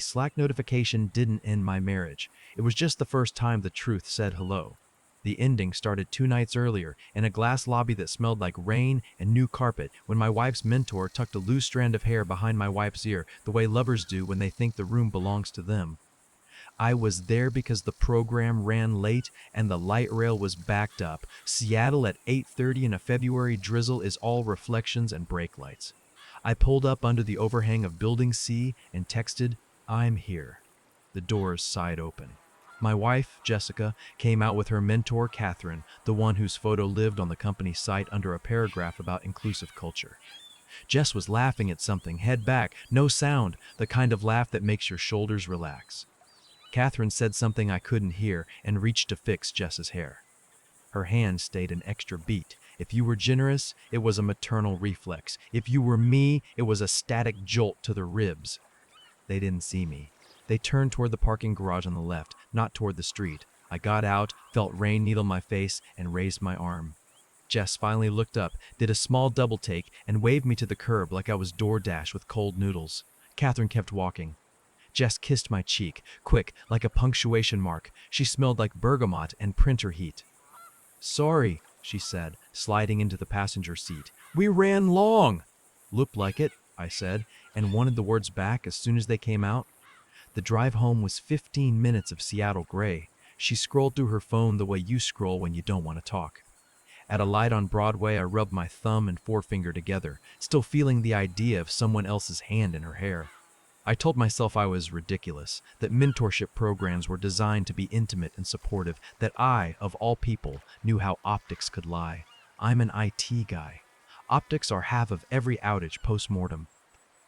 Slack notification didn't end my marriage. It was just the first time the truth said hello. The ending started 2 nights earlier in a glass lobby that smelled like rain and new carpet when my wife's mentor tucked a loose strand of hair behind my wife's ear the way lovers do when they think the room belongs to them. I was there because the program ran late and the light rail was backed up. Seattle at 8:30 in a February drizzle is all reflections and brake lights. I pulled up under the overhang of Building C and texted, "I'm here." The doors sighed open. My wife, Jessica, came out with her mentor, Catherine, the one whose photo lived on the company site under a paragraph about inclusive culture. Jess was laughing at something, head back, no sound, the kind of laugh that makes your shoulders relax. Catherine said something I couldn't hear and reached to fix Jess's hair. Her hand stayed an extra beat. If you were generous, it was a maternal reflex. If you were me, it was a static jolt to the ribs. They didn't see me. They turned toward the parking garage on the left, not toward the street. I got out, felt rain needle my face, and raised my arm. Jess finally looked up, did a small double take, and waved me to the curb like I was DoorDash with cold noodles. Catherine kept walking. Jess kissed my cheek, quick, like a punctuation mark. She smelled like bergamot and printer heat. "Sorry," she said, sliding into the passenger seat. "We ran long." "Looked like it," I said, and wanted the words back as soon as they came out. The drive home was 15 minutes of Seattle gray. She scrolled through her phone the way you scroll when you don't want to talk. At a light on Broadway, I rubbed my thumb and forefinger together, still feeling the idea of someone else's hand in her hair. I told myself I was ridiculous, that mentorship programs were designed to be intimate and supportive, that I, of all people, knew how optics could lie. I'm an IT guy. Optics are half of every outage post-mortem.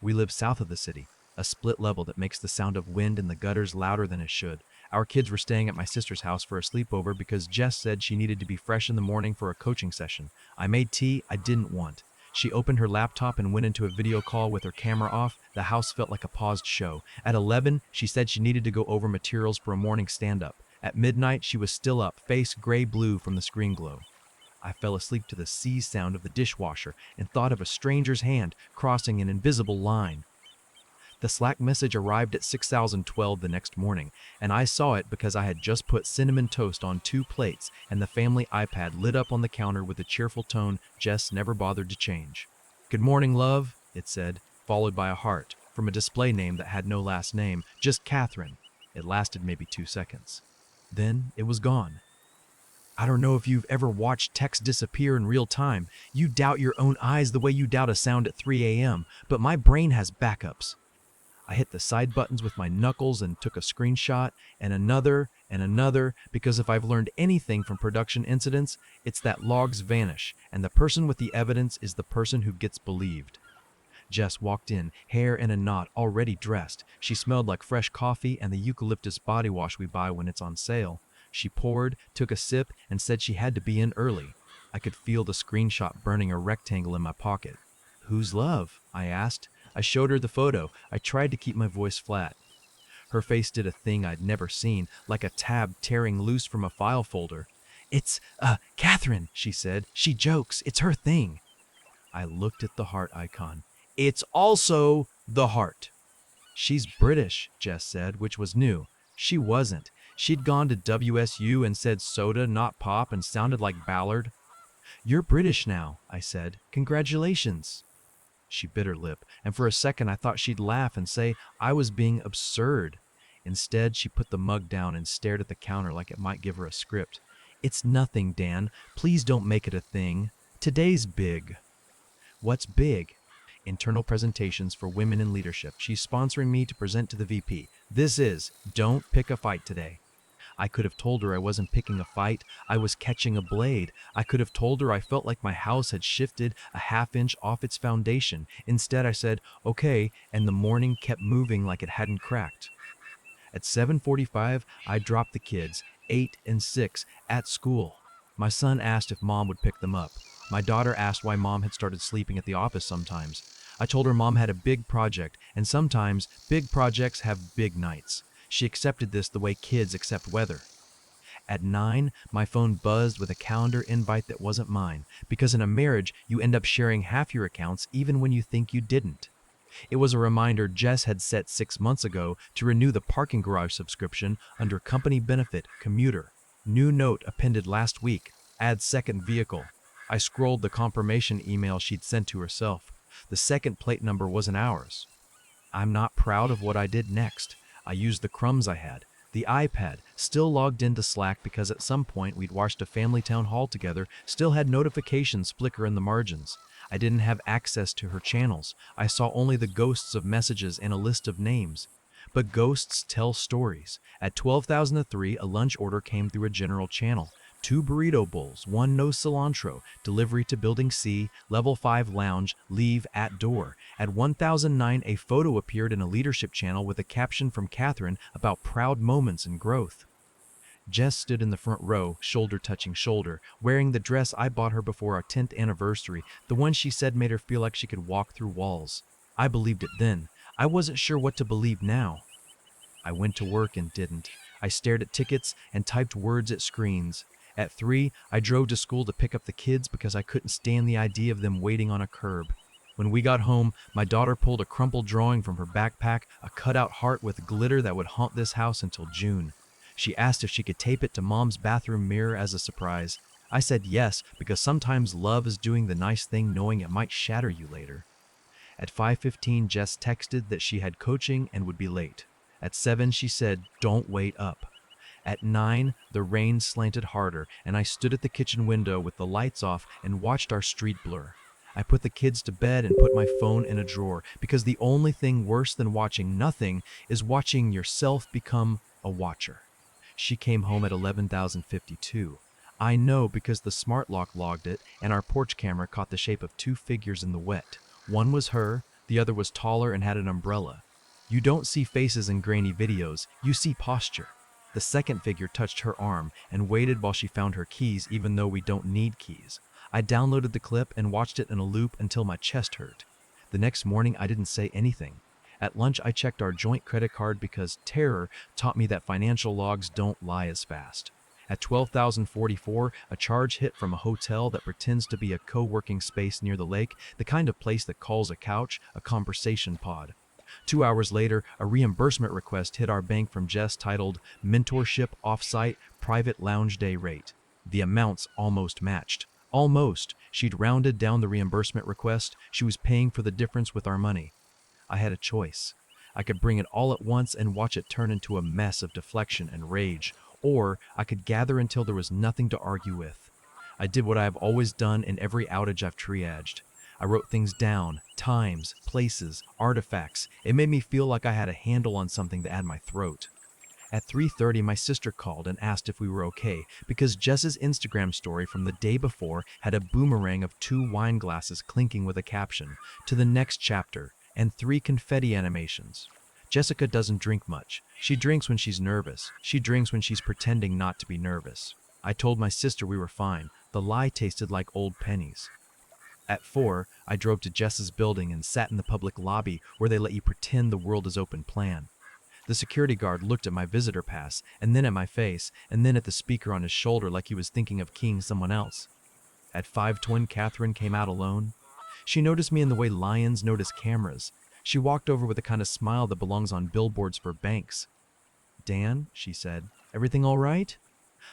We live south of the city, a split level that makes the sound of wind in the gutters louder than it should. Our kids were staying at my sister's house for a sleepover because Jess said she needed to be fresh in the morning for a coaching session. I made tea I didn't want. She opened her laptop and went into a video call with her camera off. The house felt like a paused show. At 11, she said she needed to go over materials for a morning stand-up. At midnight, she was still up, face gray-blue from the screen glow. I fell asleep to the seize sound of the dishwasher and thought of a stranger's hand crossing an invisible line. The Slack message arrived at 6012 the next morning, and I saw it because I had just put cinnamon toast on 2 plates and the family iPad lit up on the counter with a cheerful tone Jess never bothered to change. "Good morning, love," it said, followed by a heart from a display name that had no last name, just Catherine. It lasted maybe 2 seconds. Then it was gone. I don't know if you've ever watched text disappear in real time. You doubt your own eyes the way you doubt a sound at 3 a.m., but my brain has backups. I hit the side buttons with my knuckles and took a screenshot, and another, because if I've learned anything from production incidents, it's that logs vanish, and the person with the evidence is the person who gets believed. Jess walked in, hair in a knot, already dressed. She smelled like fresh coffee and the eucalyptus body wash we buy when it's on sale. She poured, took a sip, and said she had to be in early. I could feel the screenshot burning a rectangle in my pocket. "Whose love?" I asked. I showed her the photo. I tried to keep my voice flat. Her face did a thing I'd never seen, like a tab tearing loose from a file folder. "It's, Catherine," she said. "She jokes. It's her thing." I looked at the heart icon. "It's also the heart." "She's British," Jess said, which was new. She wasn't. She'd gone to WSU and said soda, not pop, and sounded like Ballard. "You're British now," I said. "Congratulations." She bit her lip, and for a second I thought she'd laugh and say I was being absurd. Instead, she put the mug down and stared at the counter like it might give her a script. "It's nothing, Dan. Please don't make it a thing. Today's big." "What's big?" "Internal presentations for women in leadership. She's sponsoring me to present to the VP. This is, don't pick a fight today." I could have told her I wasn't picking a fight, I was catching a blade. I could have told her I felt like my house had shifted a half-inch off its foundation. Instead, I said, "Okay," and the morning kept moving like it hadn't cracked. At 7:45, I dropped the kids, 8 and 6, at school. My son asked if Mom would pick them up. My daughter asked why Mom had started sleeping at the office sometimes. I told her Mom had a big project, and sometimes big projects have big nights. She accepted this the way kids accept weather. At 9, my phone buzzed with a calendar invite that wasn't mine, because in a marriage, you end up sharing half your accounts even when you think you didn't. It was a reminder Jess had set 6 months ago to renew the parking garage subscription under company benefit commuter. New note appended last week. Add second vehicle. I scrolled the confirmation email she'd sent to herself. The second plate number wasn't ours. I'm not proud of what I did next. I used the crumbs I had. The iPad, still logged into Slack because at some point we'd watched a family town hall together, still had notifications flicker in the margins. I didn't have access to her channels. I saw only the ghosts of messages and a list of names. But ghosts tell stories. At 12,003, a lunch order came through a general channel. 2 burrito bowls, 1 no cilantro, delivery to Building C, Level 5 lounge, leave at door. At 1009, a photo appeared in a leadership channel with a caption from Catherine about proud moments and growth. Jess stood in the front row, shoulder touching shoulder, wearing the dress I bought her before our 10th anniversary, the one she said made her feel like she could walk through walls. I believed it then. I wasn't sure what to believe now. I went to work and didn't. I stared at tickets and typed words at screens. At 3, I drove to school to pick up the kids because I couldn't stand the idea of them waiting on a curb. When we got home, my daughter pulled a crumpled drawing from her backpack, a cutout heart with glitter that would haunt this house until June. She asked if she could tape it to Mom's bathroom mirror as a surprise. I said yes, because sometimes love is doing the nice thing knowing it might shatter you later. At 5:15, Jess texted that she had coaching and would be late. At 7, she said, "Don't wait up." At 9, the rain slanted harder, and I stood at the kitchen window with the lights off and watched our street blur. I put the kids to bed and put my phone in a drawer, because the only thing worse than watching nothing is watching yourself become a watcher. She came home at 11,052. I know because the smart lock logged it, and our porch camera caught the shape of 2 figures in the wet. One was her, the other was taller and had an umbrella. You don't see faces in grainy videos, you see posture. The second figure touched her arm and waited while she found her keys, even though we don't need keys. I downloaded the clip and watched it in a loop until my chest hurt. The next morning, I didn't say anything. At lunch, I checked our joint credit card because terror taught me that financial logs don't lie as fast. At 12,044, a charge hit from a hotel that pretends to be a co-working space near the lake, the kind of place that calls a couch a conversation pod. 2 hours later, a reimbursement request hit our bank from Jess titled Mentorship Offsite Private Lounge Day Rate. The amounts almost matched. Almost. She'd rounded down the reimbursement request. She was paying for the difference with our money. I had a choice. I could bring it all at once and watch it turn into a mess of deflection and rage, or I could gather until there was nothing to argue with. I did what I have always done in every outage I've triaged. I wrote things down, times, places, artifacts. It made me feel like I had a handle on something that had my throat. At 3:30, my sister called and asked if we were okay, because Jess's Instagram story from the day before had a boomerang of 2 wine glasses clinking with a caption, "To the next chapter," and 3 confetti animations. Jessica doesn't drink much. She drinks when she's nervous. She drinks when she's pretending not to be nervous. I told my sister we were fine. The lie tasted like old pennies. At 4, I drove to Jess's building and sat in the public lobby where they let you pretend the world is open plan. The security guard looked at my visitor pass, and then at my face, and then at the speaker on his shoulder like he was thinking of keying someone else. At 5:20, Catherine came out alone. She noticed me in the way lions notice cameras. She walked over with the kind of smile that belongs on billboards for banks. "Dan," she said, "everything all right?"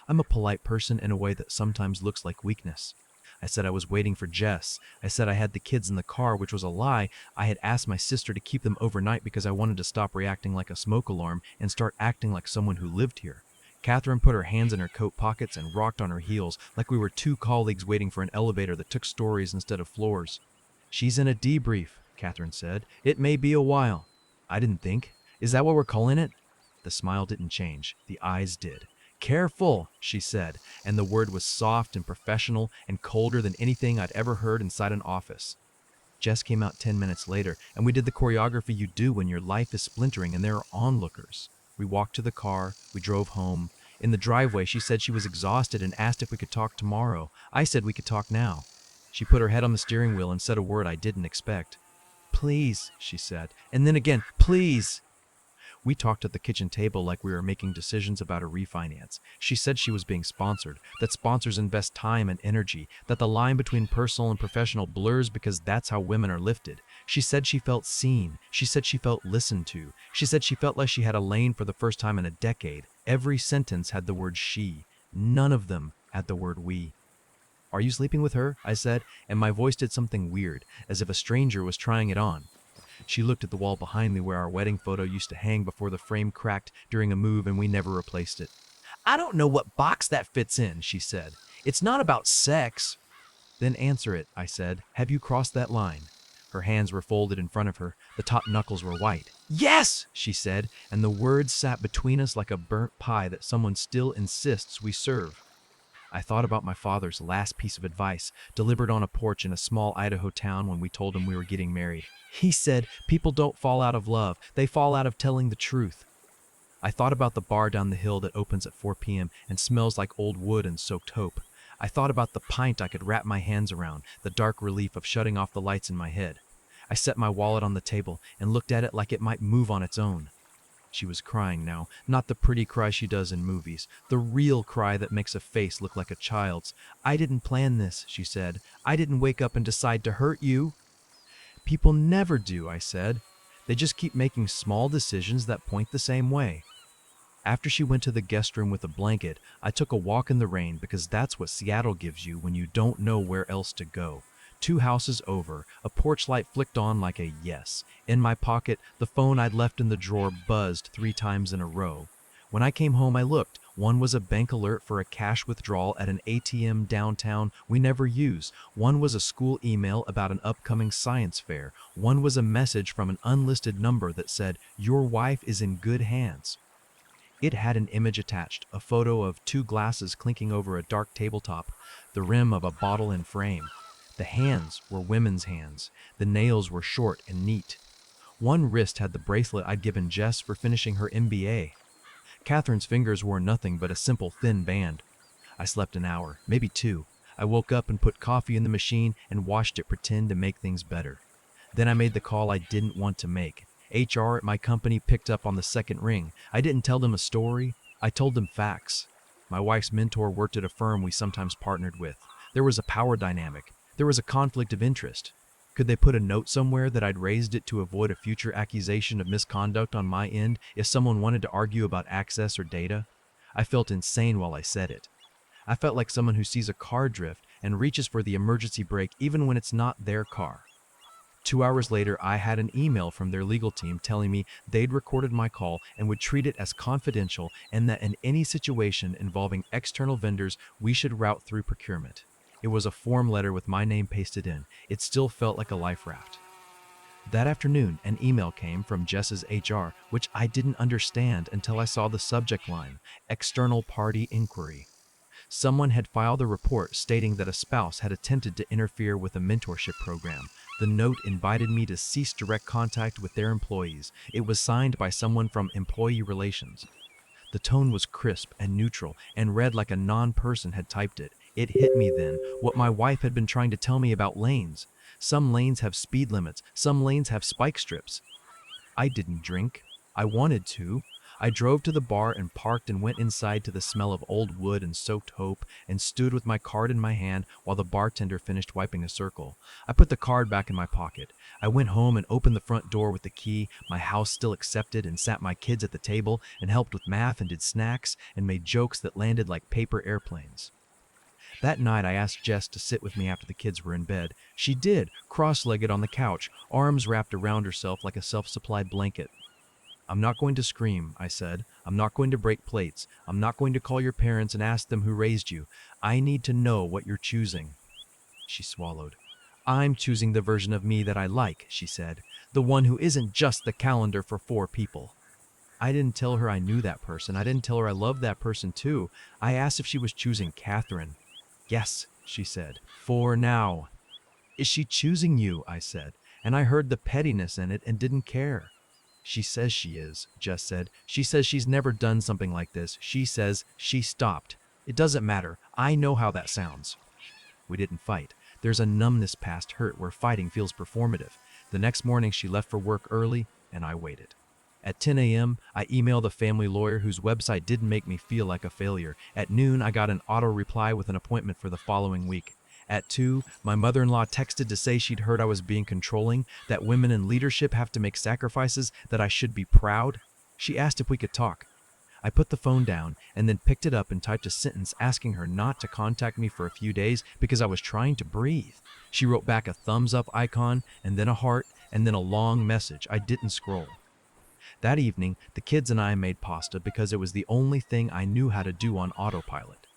I'm a polite person in a way that sometimes looks like weakness. I said I was waiting for Jess. I said I had the kids in the car, which was a lie. I had asked my sister to keep them overnight because I wanted to stop reacting like a smoke alarm and start acting like someone who lived here. Catherine put her hands in her coat pockets and rocked on her heels like we were 2 colleagues waiting for an elevator that took stories instead of floors. "She's in a debrief," Catherine said. "It may be a while." I didn't think. "Is that what we're calling it?" The smile didn't change. The eyes did. "Careful," she said, and the word was soft and professional and colder than anything I'd ever heard inside an office. Jess came out 10 minutes later, and we did the choreography you do when your life is splintering and there are onlookers. We walked to the car. We drove home. In the driveway, she said she was exhausted and asked if we could talk tomorrow. I said we could talk now. She put her head on the steering wheel and said a word I didn't expect. "Please," she said, and then again, "Please." We talked at the kitchen table like we were making decisions about a refinance. She said she was being sponsored, that sponsors invest time and energy, that the line between personal and professional blurs because that's how women are lifted. She said she felt seen. She said she felt listened to. She said she felt like she had a lane for the first time in a decade. Every sentence had the word she. None of them had the word we. "Are you sleeping with her?" I said, and my voice did something weird, as if a stranger was trying it on. She looked at the wall behind me where our wedding photo used to hang before the frame cracked during a move and we never replaced it. "I don't know what box that fits in," she said. "It's not about sex." "Then answer it," I said. "Have you crossed that line?" Her hands were folded in front of her. The top knuckles were white. "Yes," she said, and the words sat between us like a burnt pie that someone still insists we serve. I thought about my father's last piece of advice, delivered on a porch in a small Idaho town when we told him we were getting married. He said, "People don't fall out of love, they fall out of telling the truth." I thought about the bar down the hill that opens at 4 p.m. and smells like old wood and soaked hope. I thought about the pint I could wrap my hands around, the dark relief of shutting off the lights in my head. I set my wallet on the table and looked at it like it might move on its own. She was crying now, not the pretty cry she does in movies, the real cry that makes a face look like a child's. "I didn't plan this," she said. "I didn't wake up and decide to hurt you." "People never do," I said. "They just keep making small decisions that point the same way." After she went to the guest room with a blanket, I took a walk in the rain because that's what Seattle gives you when you don't know where else to go. 2 houses over, a porch light flicked on like a yes. In my pocket, the phone I'd left in the drawer buzzed 3 times in a row. When I came home, I looked. One was a bank alert for a cash withdrawal at an ATM downtown we never use. One was a school email about an upcoming science fair. One was a message from an unlisted number that said, "Your wife is in good hands." It had an image attached, a photo of 2 glasses clinking over a dark tabletop, the rim of a bottle in frame. The hands were women's hands. The nails were short and neat. One wrist had the bracelet I'd given Jess for finishing her MBA. Catherine's fingers wore nothing but a simple thin band. I slept an hour, maybe 2. I woke up and put coffee in the machine and watched it pretend to make things better. Then I made the call I didn't want to make. HR at my company picked up on the second ring. I didn't tell them a story. I told them facts. My wife's mentor worked at a firm we sometimes partnered with. There was a power dynamic. There was a conflict of interest. Could they put a note somewhere that I'd raised it to avoid a future accusation of misconduct on my end if someone wanted to argue about access or data? I felt insane while I said it. I felt like someone who sees a car drift and reaches for the emergency brake even when it's not their car. 2 hours later, I had an email from their legal team telling me they'd recorded my call and would treat it as confidential, and that in any situation involving external vendors, we should route through procurement. It was a form letter with my name pasted in. It still felt like a life raft. That afternoon, an email came from Jess's HR, which I didn't understand until I saw the subject line, "External Party Inquiry." Someone had filed a report stating that a spouse had attempted to interfere with a mentorship program. The note invited me to cease direct contact with their employees. It was signed by someone from Employee Relations. The tone was crisp and neutral and read like a non-person had typed it. It hit me then, what my wife had been trying to tell me about lanes. Some lanes have speed limits, some lanes have spike strips. I didn't drink. I wanted to. I drove to the bar and parked and went inside to the smell of old wood and soaked hope and stood with my card in my hand while the bartender finished wiping a circle. I put the card back in my pocket. I went home and opened the front door with the key, my house still accepted, and sat my kids at the table and helped with math and did snacks and made jokes that landed like paper airplanes. That night I asked Jess to sit with me after the kids were in bed. She did, cross-legged on the couch, arms wrapped around herself like a self-supplied blanket. "I'm not going to scream," I said. "I'm not going to break plates. I'm not going to call your parents and ask them who raised you. I need to know what you're choosing." She swallowed. "I'm choosing the version of me that I like," she said. "The one who isn't just the calendar for 4 people." I didn't tell her I knew that person. I didn't tell her I loved that person too. I asked if she was choosing Catherine. "Yes," she said. "For now." "Is she choosing you?" I said. And I heard the pettiness in it and didn't care. "She says she is," Jess said. "She says she's never done something like this. She says she stopped. It doesn't matter. I know how that sounds." We didn't fight. There's a numbness past hurt where fighting feels performative. The next morning she left for work early and I waited. At 10 a.m., I emailed a family lawyer whose website didn't make me feel like a failure. At noon, I got an auto reply with an appointment for the following week. At 2, my mother-in-law texted to say she'd heard I was being controlling, that women in leadership have to make sacrifices, that I should be proud. She asked if we could talk. I put the phone down and then picked it up and typed a sentence asking her not to contact me for a few days because I was trying to breathe. She wrote back a thumbs up icon and then a heart and then a long message. I didn't scroll. That evening, the kids and I made pasta because it was the only thing I knew how to do on autopilot.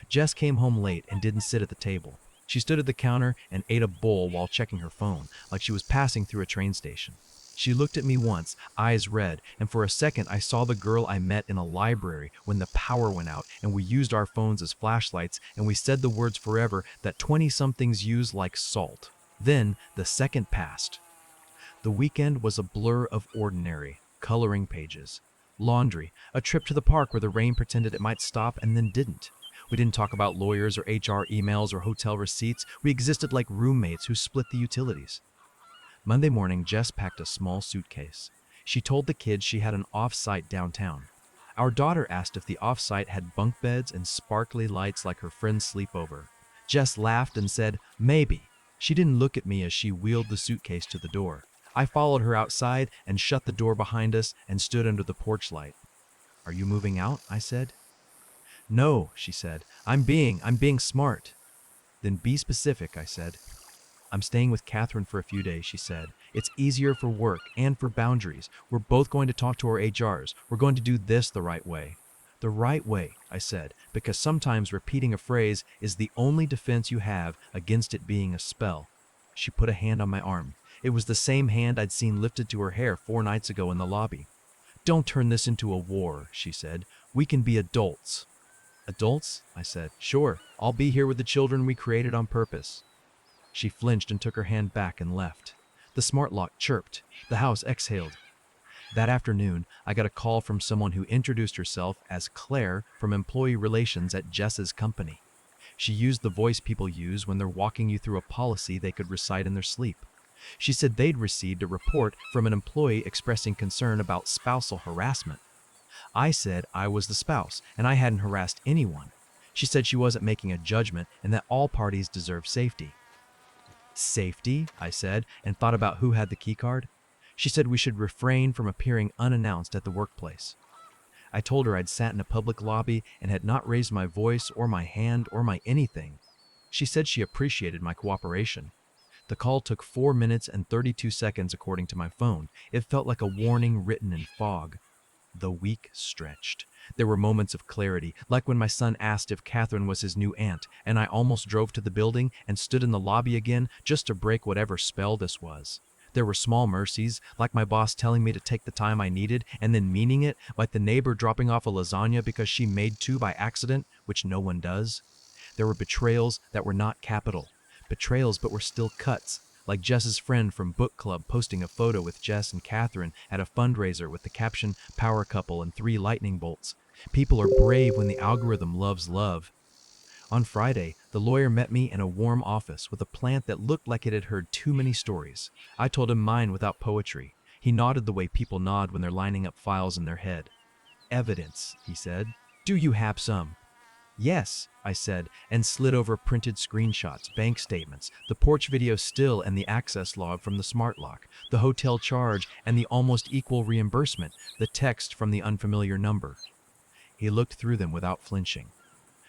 Jess came home late and didn't sit at the table. She stood at the counter and ate a bowl while checking her phone, like she was passing through a train station. She looked at me once, eyes red, and for a second I saw the girl I met in a library when the power went out and we used our phones as flashlights and we said the words forever that 20-somethings use like salt. Then the second passed. The weekend was a blur of ordinary, coloring pages, laundry, a trip to the park where the rain pretended it might stop and then didn't. We didn't talk about lawyers or HR emails or hotel receipts. We existed like roommates who split the utilities. Monday morning, Jess packed a small suitcase. She told the kids she had an off-site downtown. Our daughter asked if the off-site had bunk beds and sparkly lights like her friend's sleepover. Jess laughed and said, "Maybe." She didn't look at me as she wheeled the suitcase to the door. I followed her outside and shut the door behind us and stood under the porch light. "Are you moving out?" I said. "No," she said. I'm being smart." "Then be specific," I said. "I'm staying with Catherine for a few days," she said. "It's easier for work and for boundaries. We're both going to talk to our HRs. We're going to do this the right way." "The right way," I said, because sometimes repeating a phrase is the only defense you have against it being a spell. She put a hand on my arm. It was the same hand I'd seen lifted to her hair 4 nights ago in the lobby. "Don't turn this into a war," she said. "We can be adults." "Adults?" I said. "Sure, I'll be here with the children we created on purpose." She flinched and took her hand back and left. The smart lock chirped. The house exhaled. That afternoon, I got a call from someone who introduced herself as Claire from Employee Relations at Jess's company. She used the voice people use when they're walking you through a policy they could recite in their sleep. She said they'd received a report from an employee expressing concern about spousal harassment. I said I was the spouse and I hadn't harassed anyone. She said she wasn't making a judgment and that all parties deserve safety. "Safety?" I said, and thought about who had the keycard. She said we should refrain from appearing unannounced at the workplace. I told her I'd sat in a public lobby and had not raised my voice or my hand or my anything. She said she appreciated my cooperation. The call took 4 minutes and 32 seconds according to my phone. It felt like a warning written in fog. The week stretched. There were moments of clarity, like when my son asked if Catherine was his new aunt, and I almost drove to the building and stood in the lobby again just to break whatever spell this was. There were small mercies, like my boss telling me to take the time I needed and then meaning it, like the neighbor dropping off a lasagna because she made 2 by accident, which no one does. There were betrayals that were not capital. Betrayals but were still cuts, like Jess's friend from book club posting a photo with Jess and Catherine at a fundraiser with the caption "Power Couple" and 3 lightning bolts. People are brave when the algorithm loves love. On Friday, the lawyer met me in a warm office with a plant that looked like it had heard too many stories. I told him mine without poetry. He nodded the way people nod when they're lining up files in their head. "Evidence," he said. "Do you have some?" "Yes," I said, and slid over printed screenshots, bank statements, the porch video still and the access log from the smart lock, the hotel charge and the almost equal reimbursement, the text from the unfamiliar number. He looked through them without flinching.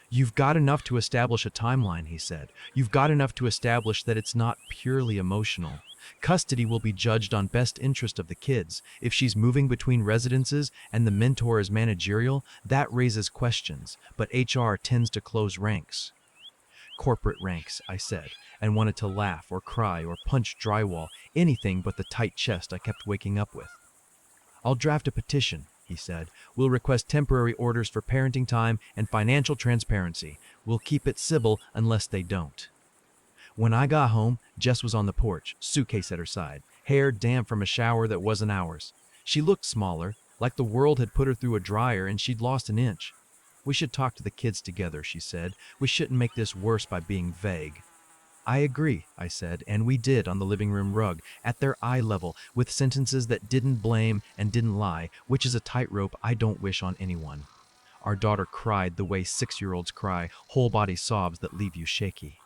"You've got enough to establish a timeline," he said. "You've got enough to establish that it's not purely emotional. Custody will be judged on best interest of the kids. If she's moving between residences and the mentor is managerial, that raises questions, but HR tends to close ranks." "Corporate ranks," I said, and wanted to laugh or cry or punch drywall, anything but the tight chest I kept waking up with. "I'll draft a petition," he said. "We'll request temporary orders for parenting time and financial transparency. We'll keep it civil unless they don't." When I got home, Jess was on the porch, suitcase at her side, hair damp from a shower that wasn't ours. She looked smaller, like the world had put her through a dryer and she'd lost an inch. "We should talk to the kids together," she said. "We shouldn't make this worse by being vague." "I agree," I said, and we did on the living room rug, at their eye level, with sentences that didn't blame and didn't lie, which is a tightrope I don't wish on anyone. Our daughter cried the way 6-year-olds cry, whole body sobs that leave you shaky.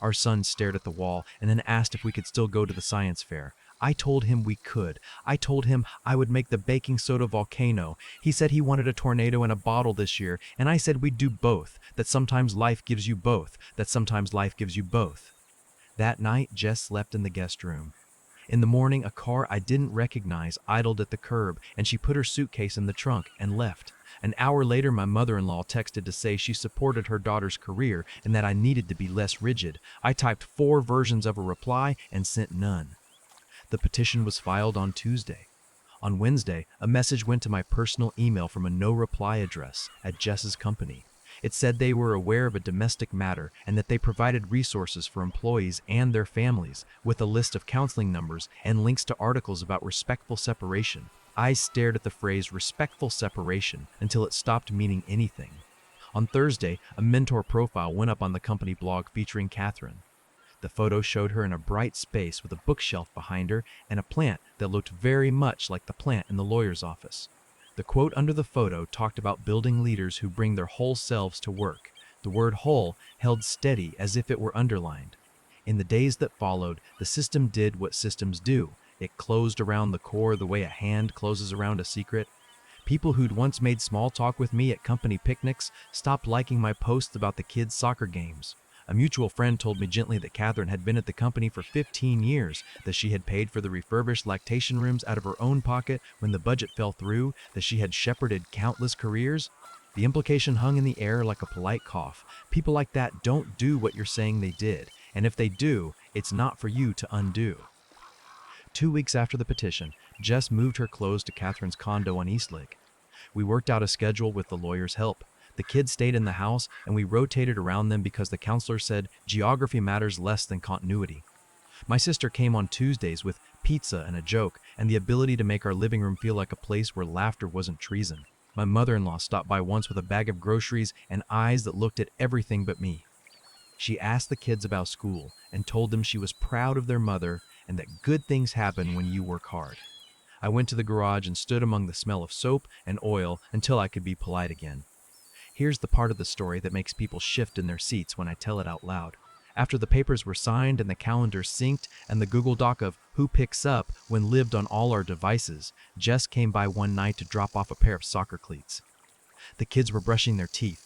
Our son stared at the wall and then asked if we could still go to the science fair. I told him we could. I told him I would make the baking soda volcano. He said he wanted a tornado in a bottle this year, and I said we'd do both, that sometimes life gives you both, that sometimes life gives you both. That night, Jess slept in the guest room. In the morning, a car I didn't recognize idled at the curb, and she put her suitcase in the trunk and left. An hour later, my mother-in-law texted to say she supported her daughter's career and that I needed to be less rigid. I typed 4 versions of a reply and sent none. The petition was filed on Tuesday. On Wednesday, a message went to my personal email from a no-reply address at Jess's company. It said they were aware of a domestic matter and that they provided resources for employees and their families, with a list of counseling numbers and links to articles about respectful separation. I stared at the phrase respectful separation until it stopped meaning anything. On Thursday, a mentor profile went up on the company blog featuring Catherine. The photo showed her in a bright space with a bookshelf behind her and a plant that looked very much like the plant in the lawyer's office. The quote under the photo talked about building leaders who bring their whole selves to work. The word whole held steady as if it were underlined. In the days that followed, the system did what systems do. It closed around the core the way a hand closes around a secret. People who'd once made small talk with me at company picnics stopped liking my posts about the kids' soccer games. A mutual friend told me gently that Catherine had been at the company for 15 years, that she had paid for the refurbished lactation rooms out of her own pocket when the budget fell through, that she had shepherded countless careers. The implication hung in the air like a polite cough. People like that don't do what you're saying they did, and if they do, it's not for you to undo. 2 weeks after the petition, Jess moved her clothes to Catherine's condo on Eastlake. We worked out a schedule with the lawyer's help. The kids stayed in the house, and we rotated around them because the counselor said geography matters less than continuity. My sister came on Tuesdays with pizza and a joke, and the ability to make our living room feel like a place where laughter wasn't treason. My mother-in-law stopped by once with a bag of groceries and eyes that looked at everything but me. She asked the kids about school and told them she was proud of their mother and that good things happen when you work hard. I went to the garage and stood among the smell of soap and oil until I could be polite again. Here's the part of the story that makes people shift in their seats when I tell it out loud. After the papers were signed and the calendar synced and the Google Doc of who picks up when lived on all our devices, Jess came by one night to drop off a pair of soccer cleats. The kids were brushing their teeth.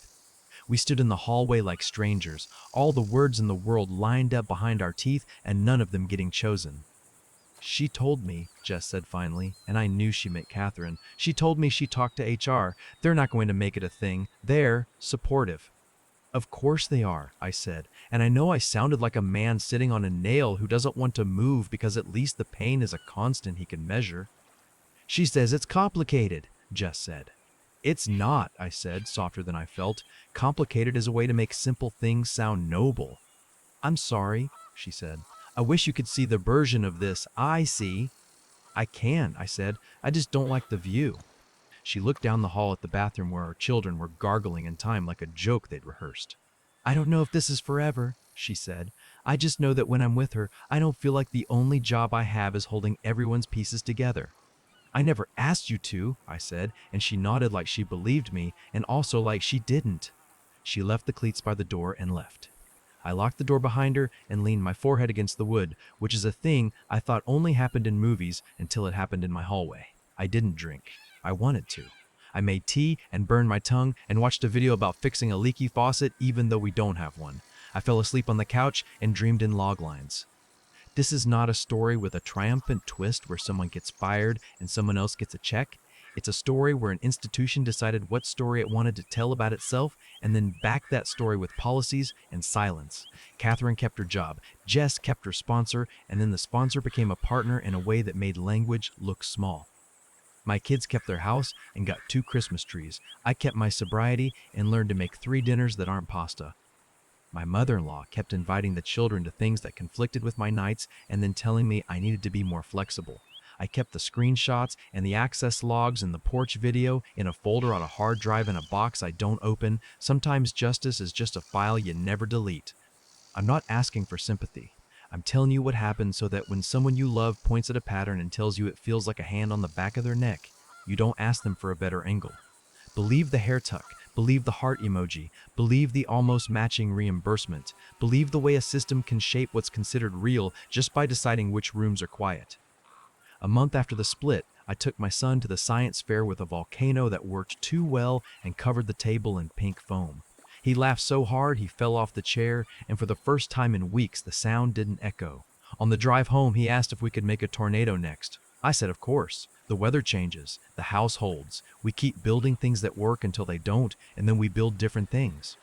We stood in the hallway like strangers, all the words in the world lined up behind our teeth and none of them getting chosen. She told me, Jess said finally, and I knew she meant Catherine. She told me she talked to HR. They're not going to make it a thing. They're supportive. Of course they are, I said, and I know I sounded like a man sitting on a nail who doesn't want to move because at least the pain is a constant he can measure. She says it's complicated, Jess said. It's not, I said, softer than I felt. Complicated is a way to make simple things sound noble. I'm sorry, she said. I wish you could see the version of this I see. I can, I said. I just don't like the view. She looked down the hall at the bathroom where our children were gargling in time like a joke they'd rehearsed. I don't know if this is forever, she said. I just know that when I'm with her, I don't feel like the only job I have is holding everyone's pieces together. I never asked you to, I said, and she nodded like she believed me and also like she didn't. She left the cleats by the door and left. I locked the door behind her and leaned my forehead against the wood, which is a thing I thought only happened in movies until it happened in my hallway. I didn't drink. I wanted to. I made tea and burned my tongue and watched a video about fixing a leaky faucet even though we don't have one. I fell asleep on the couch and dreamed in log lines. This is not a story with a triumphant twist where someone gets fired and someone else gets a check. It's a story where an institution decided what story it wanted to tell about itself and then backed that story with policies and silence. Catherine kept her job, Jess kept her sponsor, and then the sponsor became a partner in a way that made language look small. My kids kept their house and got 2 Christmas trees. I kept my sobriety and learned to make 3 dinners that aren't pasta. My mother-in-law kept inviting the children to things that conflicted with my nights and then telling me I needed to be more flexible. I kept the screenshots and the access logs and the porch video in a folder on a hard drive in a box I don't open. Sometimes justice is just a file you never delete. I'm not asking for sympathy. I'm telling you what happened so that when someone you love points at a pattern and tells you it feels like a hand on the back of their neck, you don't ask them for a better angle. Believe the hair tuck, Believe the heart emoji. Believe the almost matching reimbursement. Believe the way a system can shape what's considered real just by deciding which rooms are quiet. A month after the split, I took my son to the science fair with a volcano that worked too well and covered the table in pink foam. He laughed so hard he fell off the chair, and for the first time in weeks, the sound didn't echo. On the drive home, he asked if we could make a tornado next. I said, of course. The weather changes, the house holds. We keep building things that work until they don't, and then we build different things.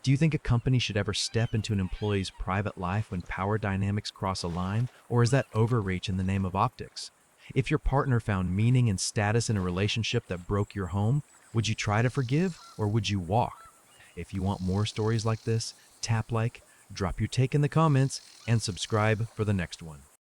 Do you think a company should ever step into an employee's private life when power dynamics cross a line, or is that overreach in the name of optics? If your partner found meaning and status in a relationship that broke your home, would you try to forgive or would you walk? If you want more stories like this, tap like, drop your take in the comments, and subscribe for the next one.